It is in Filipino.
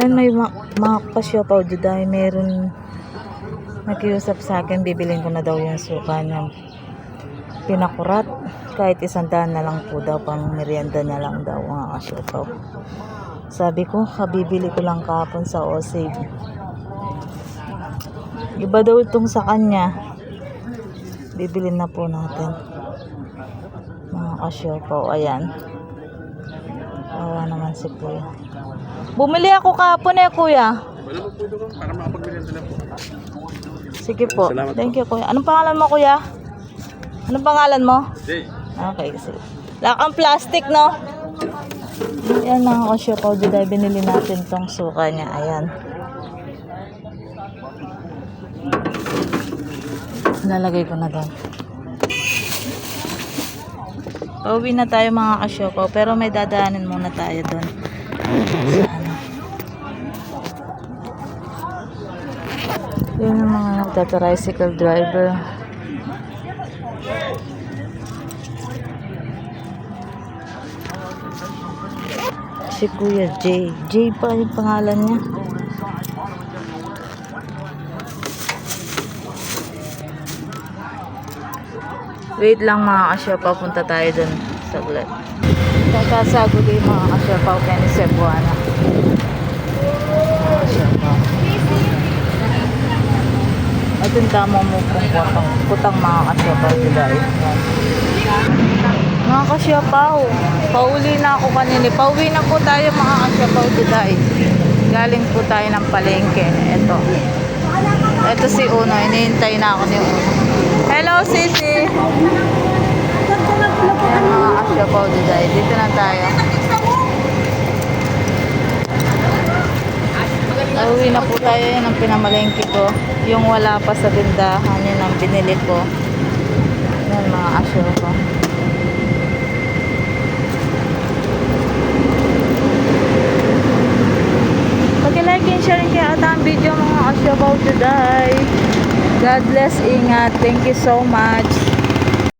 Ayan, may mga pasyapaw dahil meron nakiusap sa akin, bibilin ko na daw yung suka niya. Pinakurat. Kahit 100 na lang po daw, pang merienda na lang daw mga kasyapaw. Sabi ko, kabibili ko lang kahapon sa Osave. Iba daw itong sa kanya. Bibilin na po natin. Mga kasyapaw, ayan. Awa naman si kuya. Bumili ako kahapon kuya. Wala mo po doon para makapagmerienda na po. Sige po. Salamat Thank you kuya. Anong pangalan mo kuya? Anong pangalan mo? Jay. Okay, sige. Lakang plastic, no? Yan mga kasyapaw, dahil binili natin tong suka niya. Ayan. Lalagay ko na doon. Pauwi na tayo mga kasyapaw, pero may dadaanin muna tayo doon. Yun ang mga nagtatricycle driver. Si Kuya Jay. Jay pa yung pangalan niya. Wait lang mga kasyapaw, punta tayo dun saglit. Kakasagod yung mga kasyapaw kaya ni Cebuana. Mga kasyapaw. At yung tama mo kung putang mga kasyapaw dahil. Mga kasyapaw, pauwi na ako kanini. Pauwi na po tayo mga kasyapaw dahil. Galing po tayo ng palengke. Ito si Uno, hinihintay na ako ni Uno. Hello, Sisi. Ayan mga kasyapaw dahil. Dito na tayo. Pauwi na po tayo. Yan ang pinamalengke ko. Yung wala pa sa bindahan, yun ang binili ko. Yan mga kasyapaw. Pag-like and share kaya ata ang video mga kasyapaw today. God bless, ingat. Thank you so much.